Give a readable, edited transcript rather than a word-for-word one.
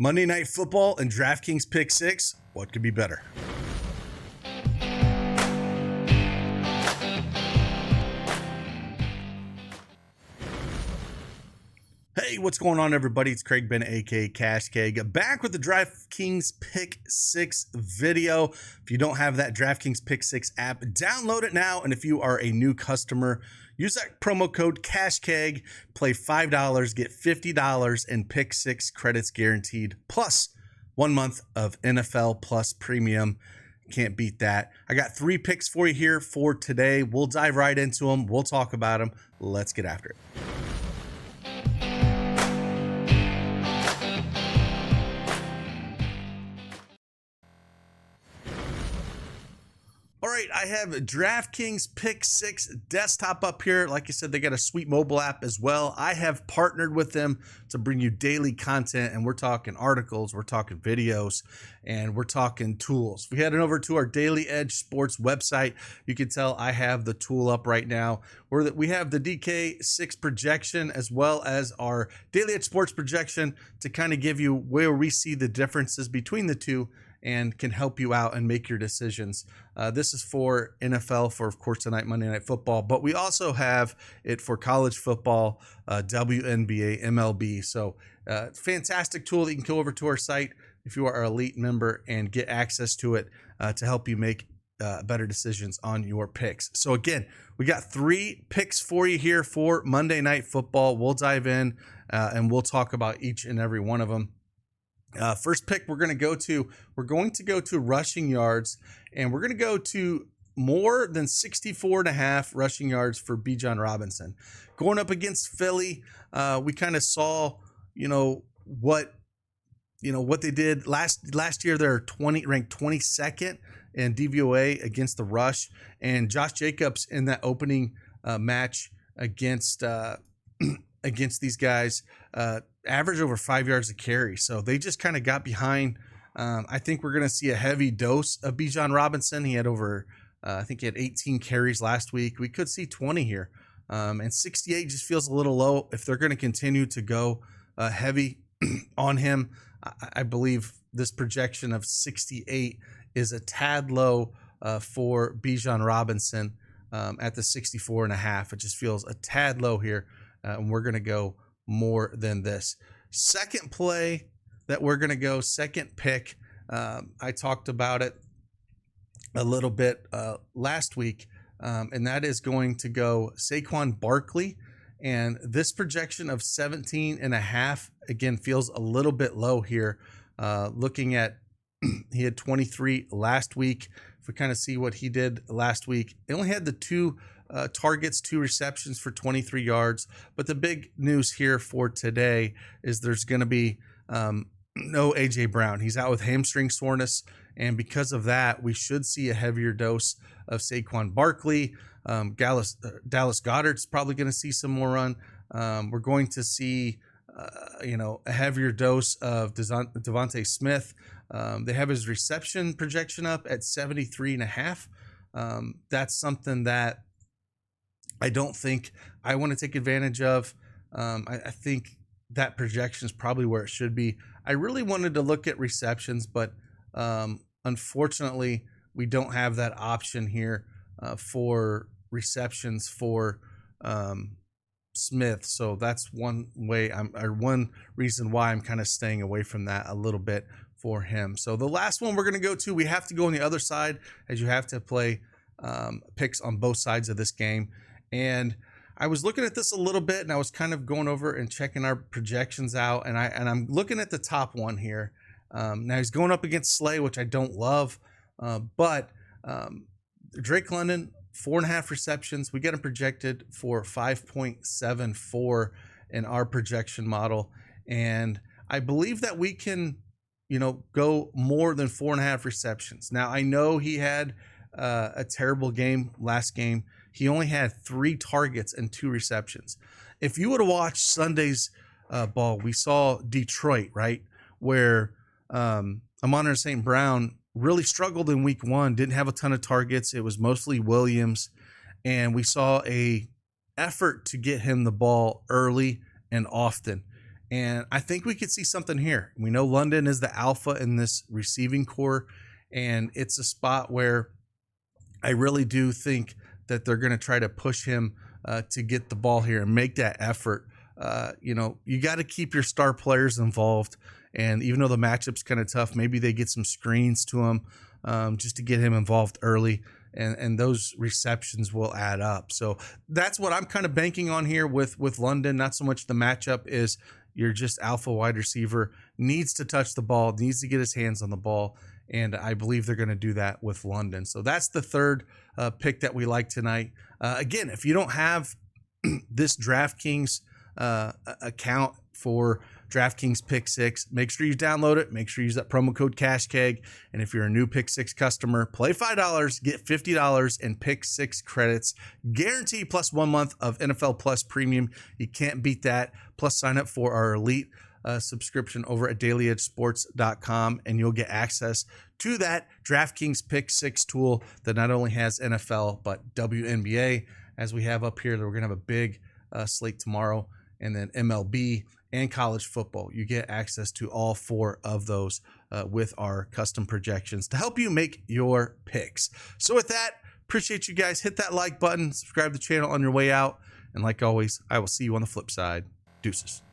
Monday Night Football and DraftKings Pick6. What could be better? Hey, what's going on, everybody? It's Craig Ben, aka CashKeg, back with the DraftKings Pick6 video. If you don't have that DraftKings Pick6 app, download it now. And if you are a new customer, use that promo code CashKeg, play $5, get $50 in Pick6 credits guaranteed, plus 1 month of NFL Plus Premium. Can't beat that. I got 3 picks for you here for today. We'll dive right into them. We'll talk about them. Let's get after it. All right, I have DraftKings Pick6 desktop up here. Like I said, they got a sweet mobile app as well. I have partnered with them to bring you daily content, and we're talking articles, we're talking videos, and we're talking tools. If we head over to our Daily Edge Sports website, you can tell I have the tool up right now. We have the DK6 projection as well as our Daily Edge Sports projection to kind of give you where we see the differences between the two and can help you out and make your decisions. This is for NFL, for, of course, tonight, Monday Night Football, but we also have it for college football, WNBA, MLB. So fantastic tool that you can go over to our site if you are an elite member and get access to it to help you make better decisions on your picks. So again, we got 3 picks for you here for Monday Night Football. We'll dive in and we'll talk about each and every one of them. First pick we're going to go to rushing yards, and we're going to go to more than 64.5 rushing yards for Bijan Robinson. Going up against Philly, we kind of saw, what they did last year. They're ranked 22nd in DVOA against the rush, and Josh Jacobs in that opening match against these guys averaged over 5 yards a carry. So they just kind of got behind. I think we're going to see a heavy dose of Bijan Robinson. He had I think he had 18 carries last week. We could see 20 here. And 68 just feels a little low. If they're going to continue to go heavy on him, I believe this projection of 68 is a tad low for Bijan Robinson at the 64.5. It just feels a tad low here. And we're going to go more than this. Second play that we're going to go, second pick. I talked about it a little bit last week, and that is going to go Saquon Barkley. And this projection of 17.5, again, feels a little bit low here. Looking at, he had 23 last week. If we kind of see what he did last week, he only had the 2 targets, 2 receptions for 23 yards. But the big news here for today is there's going to be no A.J. Brown. He's out with hamstring soreness. And because of that, we should see a heavier dose of Saquon Barkley. Dallas Goedert's probably going to see some more run. We're going to see, a heavier dose of Devontae Smith. They have his reception projection up at 73.5. That's something that I don't think I want to take advantage of. I think that projection is probably where it should be. I really wanted to look at receptions, but unfortunately, we don't have that option here for receptions for Smith. So that's one reason why I'm kind of staying away from that a little bit for him. So the last one we're going to go to, we have to go on the other side, as you have to play picks on both sides of this game. And I was looking at this a little bit, and I was kind of going over and checking our projections out, and I'm looking at the top one here. Now he's going up against Slay, which I don't love, but Drake London, 4.5 receptions. We get him projected for 5.74 in our projection model, and I believe that we can, go more than 4.5 receptions. Now I know he had a terrible game last game. He only had 3 targets and 2 receptions. If you would have watched Sunday's ball, we saw Detroit, right, where Amon St. Brown really struggled in week 1, didn't have a ton of targets. It was mostly Williams, and we saw a effort to get him the ball early and often. And I think we could see something here. We know London is the alpha in this receiving core, and it's a spot where I really do think that they're going to try to push him to get the ball here and make that effort. You got to keep your star players involved. And even though the matchup's kind of tough, maybe they get some screens to him just to get him involved early. And those receptions will add up. So that's what I'm kind of banking on here with London. Not so much the matchup is you're just alpha wide receiver, needs to touch the ball, needs to get his hands on the ball. And I believe they're going to do that with London. So that's the third pick that we like tonight. Again, if you don't have this DraftKings account for DraftKings Pick6, make sure you download it. Make sure you use that promo code CashKeg. And if you're a new Pick6 customer, play $5, get $50 in Pick6 credits, guarantee plus 1 month of NFL Plus Premium. You can't beat that. Plus, sign up for our elite subscription over at dailyedgesports.com, and you'll get access to that DraftKings Pick6 tool that not only has NFL but WNBA, as we have up here. We're going to have a big slate tomorrow, and then MLB and college football. You get access to all 4 of those with our custom projections to help you make your picks. So with that, appreciate you guys. Hit that like button, subscribe to the channel on your way out, and like always, I will see you on the flip side. Deuces.